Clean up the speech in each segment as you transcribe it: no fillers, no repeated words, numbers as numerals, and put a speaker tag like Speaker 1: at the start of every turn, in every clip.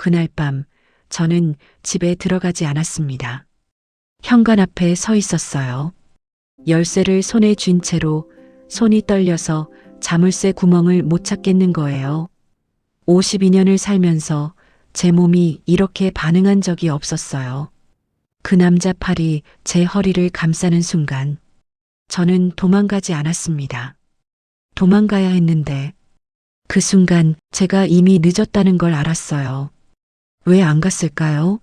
Speaker 1: 그날 밤 저는 집에 들어가지 않았습니다. 현관 앞에 서 있었어요. 열쇠를 손에 쥔 채로 손이 떨려서 자물쇠 구멍을 못 찾겠는 거예요. 52년을 살면서 제 몸이 이렇게 반응한 적이 없었어요. 그 남자 팔이 제 허리를 감싸는 순간 저는 도망가지 않았습니다. 도망가야 했는데 그 순간 제가 이미 늦었다는 걸 알았어요. 왜 안 갔을까요?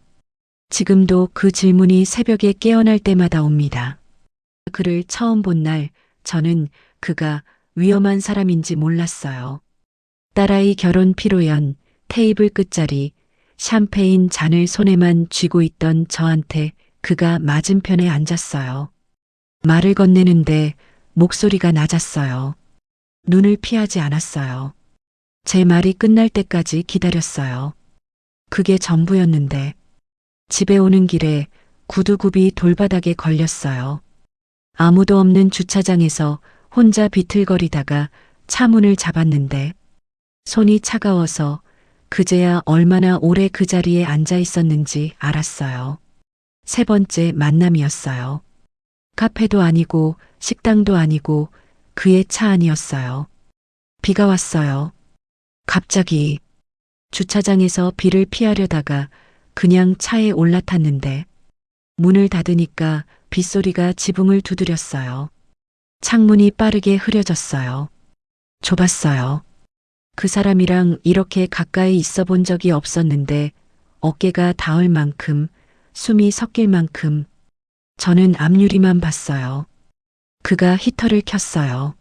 Speaker 1: 지금도 그 질문이 새벽에 깨어날 때마다 옵니다. 그를 처음 본 날 저는 그가 위험한 사람인지 몰랐어요. 딸아이 결혼 피로연 테이블 끝자리 샴페인 잔을 손에만 쥐고 있던 저한테 그가 맞은편에 앉았어요. 말을 건네는데 목소리가 낮았어요. 눈을 피하지 않았어요. 제 말이 끝날 때까지 기다렸어요. 그게 전부였는데 집에 오는 길에 구두굽이 돌바닥에 걸렸어요. 아무도 없는 주차장에서 혼자 비틀거리다가 차 문을 잡았는데 손이 차가워서 그제야 얼마나 오래 그 자리에 앉아 있었는지 알았어요. 세 번째 만남이었어요. 카페도 아니고 식당도 아니고 그의 차 안이었어요. 비가 왔어요. 갑자기 주차장에서 비를 피하려다가 그냥 차에 올라탔는데 문을 닫으니까 빗소리가 지붕을 두드렸어요. 창문이 빠르게 흐려졌어요. 좁았어요. 그 사람이랑 이렇게 가까이 있어 본 적이 없었는데 어깨가 닿을 만큼, 숨이 섞일 만큼 저는 앞유리만 봤어요. 그가 히터를 켰어요.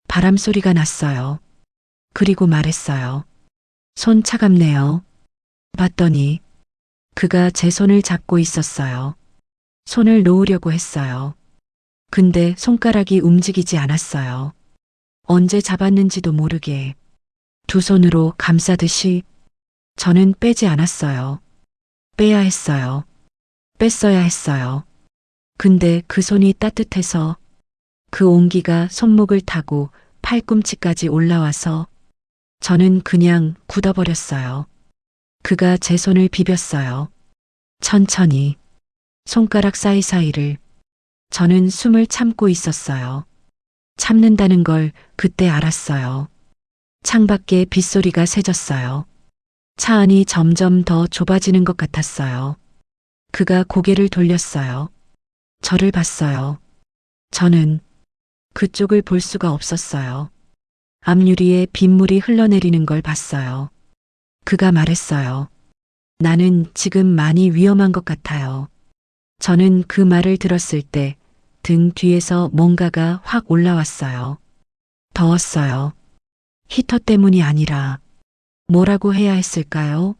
Speaker 1: 바람 소리가 났어요. 그리고 말했어요. 손 차갑네요. 봤더니 그가 제 손을 잡고 있었어요. 손을 놓으려고 했어요. 근데 손가락이 움직이지 않았어요. 언제 잡았는지도 모르게 두 손으로 감싸듯이 저는 빼지 않았어요. 빼야 했어요. 뺐어야 했어요. 근데 그 손이 따뜻해서 그 온기가 손목을 타고 팔꿈치까지 올라와서 저는 그냥 굳어버렸어요. 그가 제 손을 비볐어요. 천천히 손가락 사이사이를. 저는 숨을 참고 있었어요. 참는다는 걸 그때 알았어요. 창밖에 빗소리가 새졌어요. 차 안이 점점 더 좁아지는 것 같았어요. 그가 고개를 돌렸어요. 저를 봤어요. 저는 그쪽을 볼 수가 없었어요. 앞유리에 빗물이 흘러내리는 걸 봤어요. 그가 말했어요. 나는 지금 많이 위험한 것 같아요. 저는 그 말을 들었을 때 등 뒤에서 뭔가가 확 올라왔어요. 더웠어요. 히터 때문이 아니라 뭐라고 해야 했을까요?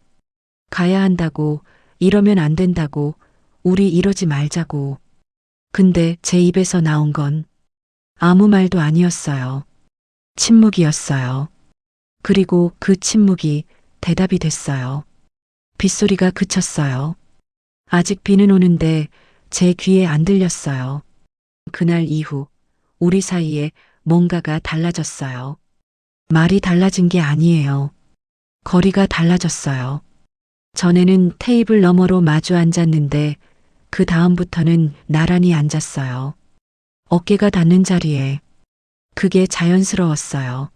Speaker 1: 가야 한다고, 이러면 안 된다고, 우리 이러지 말자고. 근데 제 입에서 나온 건 아무 말도 아니었어요. 침묵이었어요. 그리고 그 침묵이 대답이 됐어요. 빗소리가 그쳤어요. 아직 비는 오는데 제 귀에 안 들렸어요. 그날 이후 우리 사이에 뭔가가 달라졌어요. 말이 달라진 게 아니에요. 거리가 달라졌어요. 전에는 테이블 너머로 마주 앉았는데 그 다음부터는 나란히 앉았어요. 어깨가 닿는 자리에. 그게 자연스러웠어요.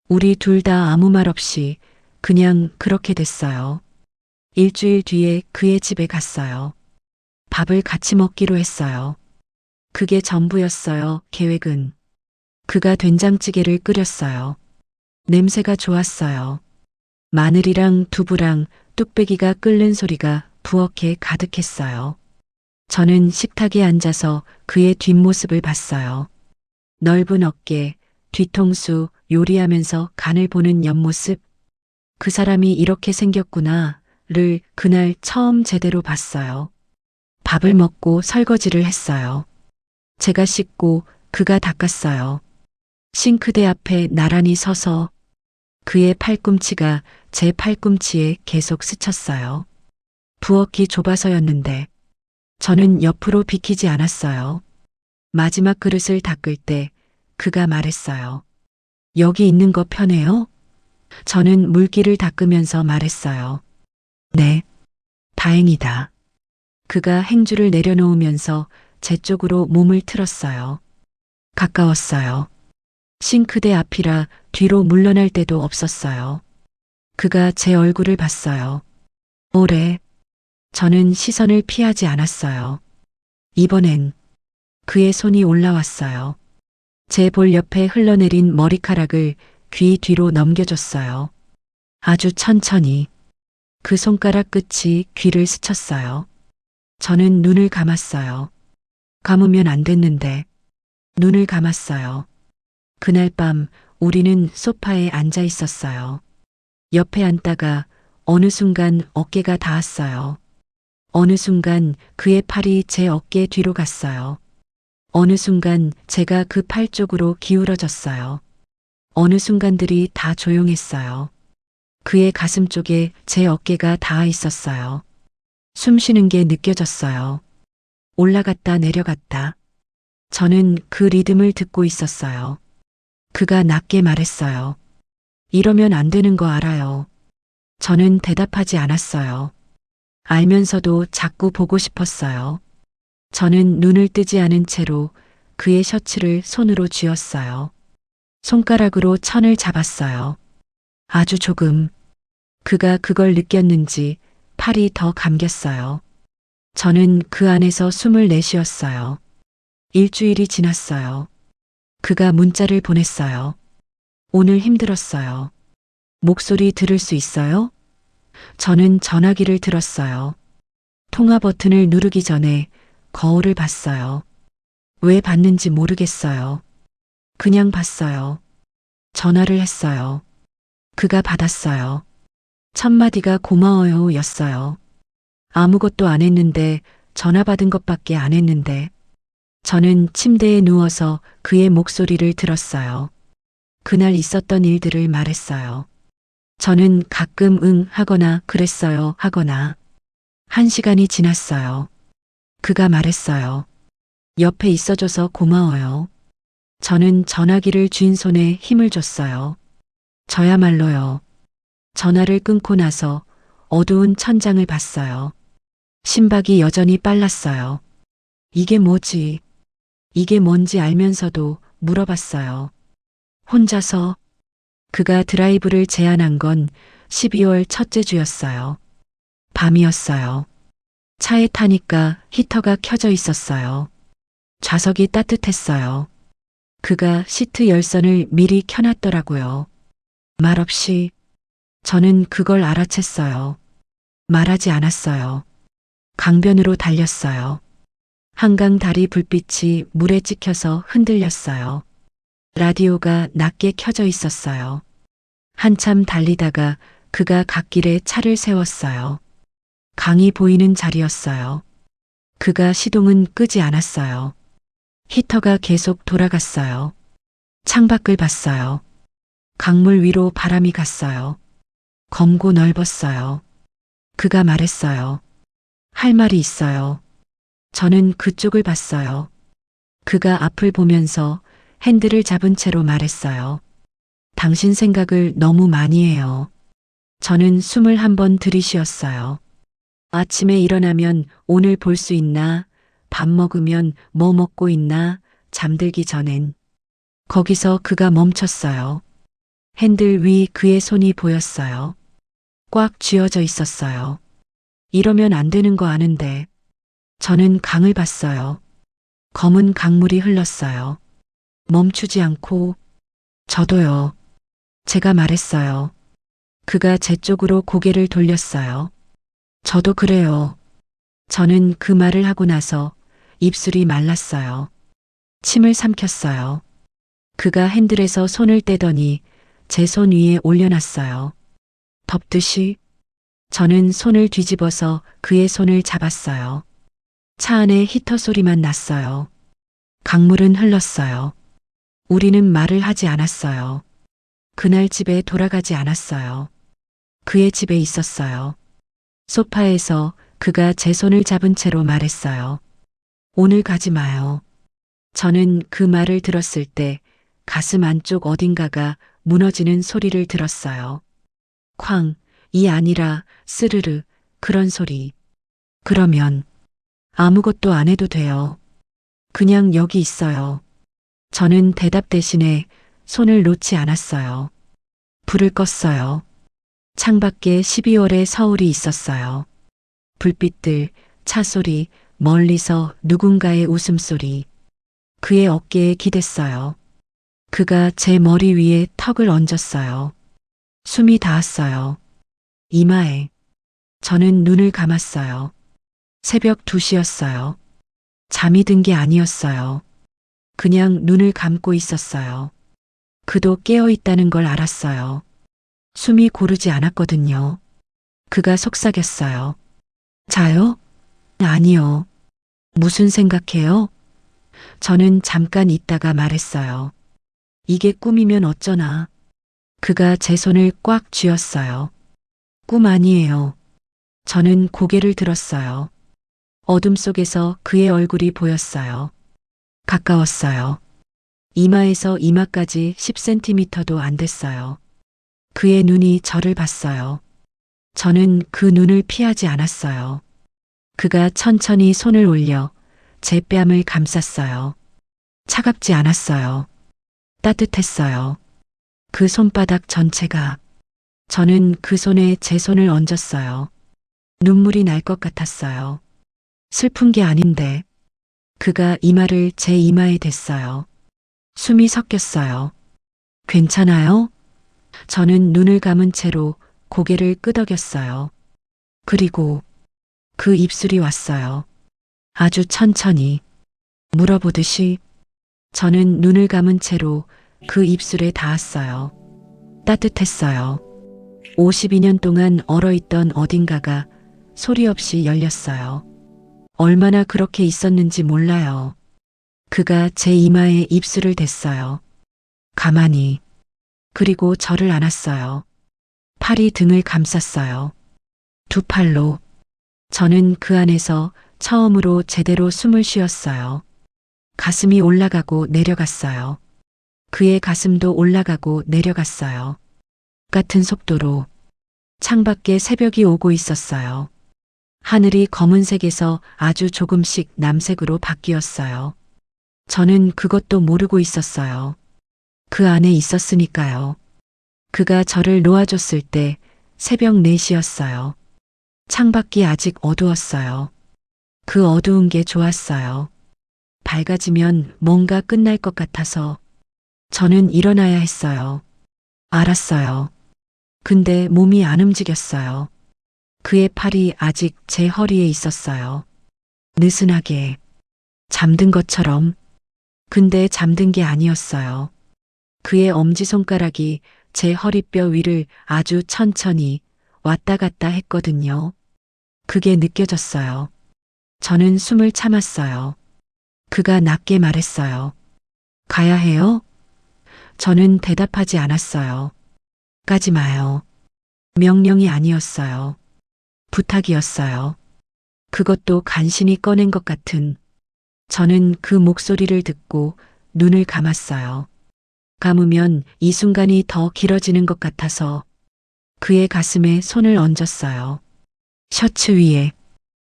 Speaker 1: 우리 둘 다 아무 말 없이 그냥 그렇게 됐어요. 일주일 뒤에 그의 집에 갔어요. 밥을 같이 먹기로 했어요. 그게 전부였어요, 계획은. 그가 된장찌개를 끓였어요. 냄새가 좋았어요. 마늘이랑 두부랑 뚝배기가 끓는 소리가 부엌에 가득했어요. 저는 식탁에 앉아서 그의 뒷모습을 봤어요. 넓은 어깨, 뒤통수 요리하면서 간을 보는 옆모습. 그 사람이 이렇게 생겼구나를 그날 처음 제대로 봤어요. 밥을 먹고 설거지를 했어요. 제가 씻고 그가 닦았어요. 싱크대 앞에 나란히 서서 그의 팔꿈치가 제 팔꿈치에 계속 스쳤어요. 부엌이 좁아서였는데 저는 옆으로 비키지 않았어요. 마지막 그릇을 닦을 때 그가 말했어요. 여기 있는 거 편해요? 저는 물기를 닦으면서 말했어요. 네, 다행이다. 그가 행주를 내려놓으면서 제 쪽으로 몸을 틀었어요. 가까웠어요. 싱크대 앞이라 뒤로 물러날 데도 없었어요. 그가 제 얼굴을 봤어요. 오래. 저는 시선을 피하지 않았어요. 이번엔 그의 손이 올라왔어요. 제 볼 옆에 흘러내린 머리카락을 귀 뒤로 넘겨줬어요. 아주 천천히. 그 손가락 끝이 귀를 스쳤어요. 저는 눈을 감았어요. 감으면 안 됐는데. 눈을 감았어요. 그날 밤 우리는 소파에 앉아 있었어요. 옆에 앉다가 어느 순간 어깨가 닿았어요. 어느 순간 그의 팔이 제 어깨 뒤로 갔어요. 어느 순간 제가 그 팔 쪽으로 기울어졌어요. 어느 순간들이 다 조용했어요. 그의 가슴 쪽에 제 어깨가 닿아 있었어요. 숨 쉬는 게 느껴졌어요. 올라갔다 내려갔다. 저는 그 리듬을 듣고 있었어요. 그가 낮게 말했어요. 이러면 안 되는 거 알아요. 저는 대답하지 않았어요. 알면서도 자꾸 보고 싶었어요. 저는 눈을 뜨지 않은 채로 그의 셔츠를 손으로 쥐었어요. 손가락으로 천을 잡았어요. 아주 조금. 그가 그걸 느꼈는지 팔이 더 감겼어요. 저는 그 안에서 숨을 내쉬었어요. 일주일이 지났어요. 그가 문자를 보냈어요. 오늘 힘들었어요. 목소리 들을 수 있어요? 저는 전화기를 들었어요. 통화 버튼을 누르기 전에 거울을 봤어요. 왜 봤는지 모르겠어요. 그냥 봤어요. 전화를 했어요. 그가 받았어요. 첫 마디가 고마워요 였어요. 아무것도 안 했는데 전화 받은 것밖에 안 했는데 저는 침대에 누워서 그의 목소리를 들었어요. 그날 있었던 일들을 말했어요. 저는 가끔 응 하거나 그랬어요 하거나 1시간이 지났어요. 그가 말했어요. 옆에 있어줘서 고마워요. 저는 전화기를 쥔 손에 힘을 줬어요. 저야말로요. 전화를 끊고 나서 어두운 천장을 봤어요. 심박이 여전히 빨랐어요. 이게 뭐지? 이게 뭔지 알면서도 물어봤어요. 혼자서. 그가 드라이브를 제안한 건 12월 첫째 주였어요. 밤이었어요. 차에 타니까 히터가 켜져 있었어요. 좌석이 따뜻했어요. 그가 시트 열선을 미리 켜놨더라고요. 말없이. 저는 그걸 알아챘어요. 말하지 않았어요. 강변으로 달렸어요. 한강 다리 불빛이 물에 찍혀서 흔들렸어요. 라디오가 낮게 켜져 있었어요. 한참 달리다가 그가 갓길에 차를 세웠어요. 강이 보이는 자리였어요. 그가 시동은 끄지 않았어요. 히터가 계속 돌아갔어요. 창밖을 봤어요. 강물 위로 바람이 갔어요. 검고 넓었어요. 그가 말했어요. 할 말이 있어요. 저는 그쪽을 봤어요. 그가 앞을 보면서 핸들을 잡은 채로 말했어요. 당신 생각을 너무 많이 해요. 저는 숨을 한번 들이쉬었어요. 아침에 일어나면 오늘 볼 수 있나? 밥 먹으면 뭐 먹고 있나? 잠들기 전엔. 거기서 그가 멈췄어요. 핸들 위 그의 손이 보였어요. 꽉 쥐어져 있었어요. 이러면 안 되는 거 아는데. 저는 강을 봤어요. 검은 강물이 흘렀어요. 멈추지 않고. 저도요. 제가 말했어요. 그가 제 쪽으로 고개를 돌렸어요. 저도 그래요. 저는 그 말을 하고 나서 입술이 말랐어요. 침을 삼켰어요. 그가 핸들에서 손을 떼더니 제 손 위에 올려놨어요. 덮듯이. 저는 손을 뒤집어서 그의 손을 잡았어요. 차 안에 히터 소리만 났어요. 강물은 흘렀어요. 우리는 말을 하지 않았어요. 그날 집에 돌아가지 않았어요. 그의 집에 있었어요. 소파에서 그가 제 손을 잡은 채로 말했어요. 오늘 가지 마요. 저는 그 말을 들었을 때 가슴 안쪽 어딘가가 무너지는 소리를 들었어요. 쾅, 이 아니라 스르르 그런 소리. 그러면 아무것도 안 해도 돼요. 그냥 여기 있어요. 저는 대답 대신에 손을 놓지 않았어요. 불을 껐어요. 창밖에 12월의 서울이 있었어요. 불빛들, 차 소리, 멀리서 누군가의 웃음소리. 그의 어깨에 기댔어요. 그가 제 머리 위에 턱을 얹었어요. 숨이 닿았어요. 이마에. 저는 눈을 감았어요. 새벽 2시였어요. 잠이 든 게 아니었어요. 그냥 눈을 감고 있었어요. 그도 깨어 있다는 걸 알았어요. 숨이 고르지 않았거든요. 그가 속삭였어요. 자요? 아니요. 무슨 생각해요? 저는 잠깐 있다가 말했어요. 이게 꿈이면 어쩌나. 그가 제 손을 꽉 쥐었어요. 꿈 아니에요. 저는 고개를 들었어요. 어둠 속에서 그의 얼굴이 보였어요. 가까웠어요. 이마에서 이마까지 10cm도 안 됐어요. 그의 눈이 저를 봤어요. 저는 그 눈을 피하지 않았어요. 그가 천천히 손을 올려 제 뺨을 감쌌어요. 차갑지 않았어요. 따뜻했어요. 그 손바닥 전체가. 저는 그 손에 제 손을 얹었어요. 눈물이 날 것 같았어요. 슬픈 게 아닌데. 그가 이마를 제 이마에 댔어요. 숨이 섞였어요. 괜찮아요? 저는 눈을 감은 채로 고개를 끄덕였어요. 그리고 그 입술이 왔어요. 아주 천천히. 물어보듯이. 저는 눈을 감은 채로 그 입술에 닿았어요. 따뜻했어요. 52년 동안 얼어있던 어딘가가 소리 없이 열렸어요. 얼마나 그렇게 있었는지 몰라요. 그가 제 이마에 입술을 댔어요. 가만히. 그리고 저를 안았어요. 팔이 등을 감쌌어요. 두 팔로. 저는 그 안에서 처음으로 제대로 숨을 쉬었어요. 가슴이 올라가고 내려갔어요. 그의 가슴도 올라가고 내려갔어요. 같은 속도로. 창밖에 새벽이 오고 있었어요. 하늘이 검은색에서 아주 조금씩 남색으로 바뀌었어요. 저는 그것도 모르고 있었어요. 그 안에 있었으니까요. 그가 저를 놓아줬을 때 새벽 4시였어요. 창밖이 아직 어두웠어요. 그 어두운 게 좋았어요. 밝아지면 뭔가 끝날 것 같아서 저는 일어나야 했어요. 알았어요. 근데 몸이 안 움직였어요. 그의 팔이 아직 제 허리에 있었어요. 느슨하게. 잠든 것처럼. 근데 잠든 게 아니었어요. 그의 엄지손가락이 제 허리뼈 위를 아주 천천히 왔다 갔다 했거든요. 그게 느껴졌어요. 저는 숨을 참았어요. 그가 낮게 말했어요. 가야 해요? 저는 대답하지 않았어요. 가지 마요. 명령이 아니었어요. 부탁이었어요. 그것도 간신히 꺼낸 것 같은. 저는 그 목소리를 듣고 눈을 감았어요. 감으면 이 순간이 더 길어지는 것 같아서 그의 가슴에 손을 얹었어요. 셔츠 위에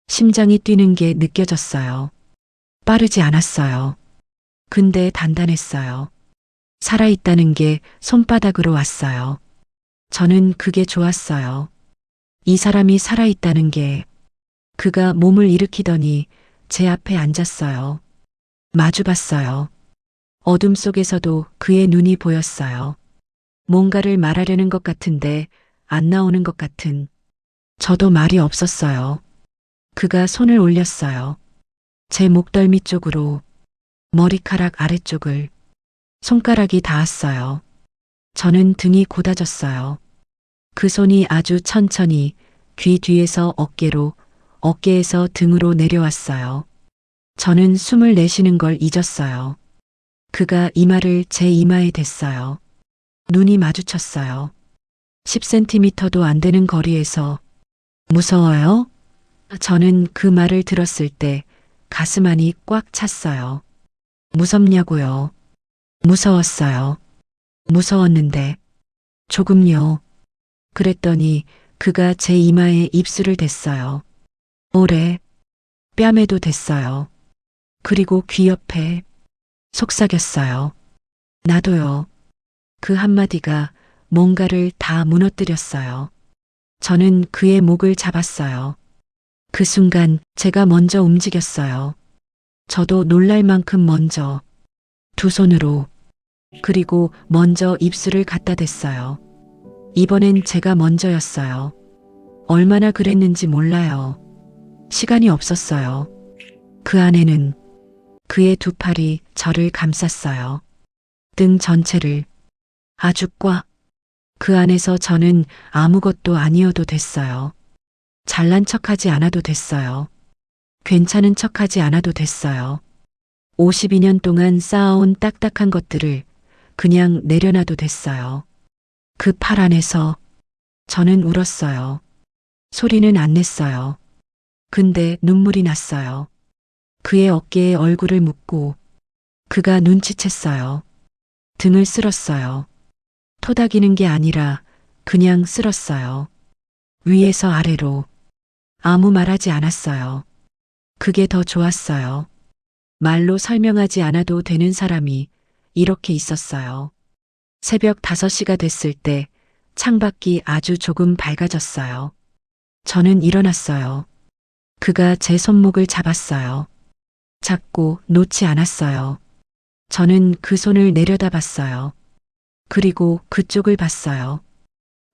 Speaker 1: 심장이 뛰는 게 느껴졌어요. 빠르지 않았어요. 근데 단단했어요. 살아있다는 게 손바닥으로 왔어요. 저는 그게 좋았어요. 이 사람이 살아있다는 게. 그가 몸을 일으키더니 제 앞에 앉았어요. 마주봤어요. 어둠 속에서도 그의 눈이 보였어요. 뭔가를 말하려는 것 같은데 안 나오는 것 같은. 저도 말이 없었어요. 그가 손을 올렸어요. 제 목덜미 쪽으로, 머리카락 아래쪽을. 손가락이 닿았어요. 저는 등이 고다졌어요. 그 손이 아주 천천히 귀 뒤에서 어깨로, 어깨에서 등으로 내려왔어요. 저는 숨을 내쉬는 걸 잊었어요. 그가 이마를 제 이마에 댔어요. 눈이 마주쳤어요. 10cm도 안 되는 거리에서. 무서워요? 저는 그 말을 들었을 때 가슴 안이 꽉 찼어요. 무섭냐고요? 무서웠어요. 무서웠는데. 조금요. 그랬더니 그가 제 이마에 입술을 댔어요. 오래 뺨에도 댔어요. 그리고 귀 옆에 속삭였어요. 나도요. 그 한마디가 뭔가를 다 무너뜨렸어요. 저는 그의 목을 잡았어요. 그 순간 제가 먼저 움직였어요. 저도 놀랄 만큼 먼저 두 손으로 그리고 먼저 입술을 갖다 댔어요. 이번엔 제가 먼저였어요. 얼마나 그랬는지 몰라요. 시간이 없었어요. 그 안에는 그의 두 팔이 저를 감쌌어요. 등 전체를 아주 꽉. 그 안에서 저는 아무것도 아니어도 됐어요. 잘난 척하지 않아도 됐어요. 괜찮은 척하지 않아도 됐어요. 52년 동안 쌓아온 딱딱한 것들을 그냥 내려놔도 됐어요. 그 팔 안에서 저는 울었어요. 소리는 안 냈어요. 근데 눈물이 났어요. 그의 어깨에 얼굴을 묻고 그가 눈치챘어요. 등을 쓸었어요. 토닥이는 게 아니라 그냥 쓸었어요. 위에서 아래로. 아무 말하지 않았어요. 그게 더 좋았어요. 말로 설명하지 않아도 되는 사람이 이렇게 있었어요. 새벽 5시가 됐을 때 창밖이 아주 조금 밝아졌어요. 저는 일어났어요. 그가 제 손목을 잡았어요. 잡고 놓지 않았어요. 저는 그 손을 내려다봤어요. 그리고 그쪽을 봤어요.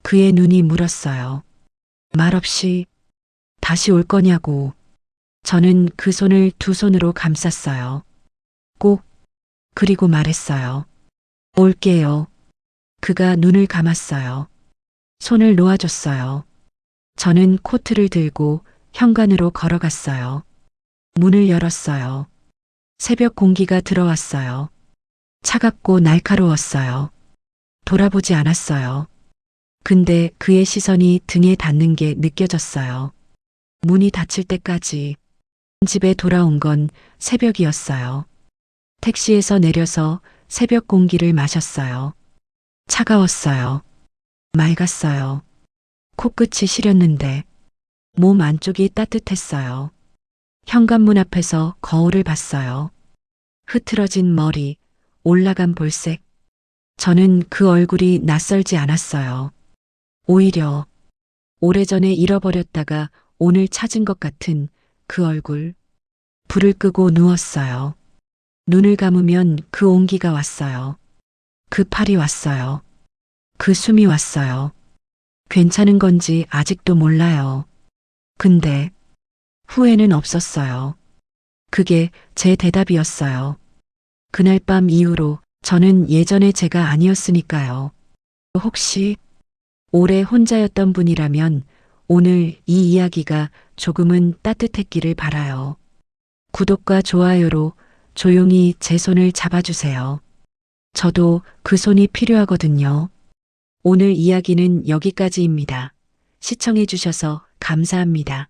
Speaker 1: 그의 눈이 물었어요. 말없이 다시 올 거냐고. 저는 그 손을 두 손으로 감쌌어요. 꼭. 그리고 말했어요. 올게요. 그가 눈을 감았어요. 손을 놓아줬어요. 저는 코트를 들고 현관으로 걸어갔어요. 문을 열었어요. 새벽 공기가 들어왔어요. 차갑고 날카로웠어요. 돌아보지 않았어요. 근데 그의 시선이 등에 닿는 게 느껴졌어요. 문이 닫힐 때까지 집에 돌아온 건 새벽이었어요. 택시에서 내려서 새벽 공기를 마셨어요. 차가웠어요. 맑았어요. 코끝이 시렸는데 몸 안쪽이 따뜻했어요. 현관문 앞에서 거울을 봤어요. 흐트러진 머리, 올라간 볼색. 저는 그 얼굴이 낯설지 않았어요. 오히려 오래전에 잃어버렸다가 오늘 찾은 것 같은 그 얼굴. 불을 끄고 누웠어요. 눈을 감으면 그 온기가 왔어요. 그 팔이 왔어요. 그 숨이 왔어요. 괜찮은 건지 아직도 몰라요. 근데 후회는 없었어요. 그게 제 대답이었어요. 그날 밤 이후로 저는 예전의 제가 아니었으니까요. 혹시 오래 혼자였던 분이라면 오늘 이 이야기가 조금은 따뜻했기를 바라요. 구독과 좋아요로 조용히 제 손을 잡아주세요. 저도 그 손이 필요하거든요. 오늘 이야기는 여기까지입니다. 시청해주셔서 감사합니다.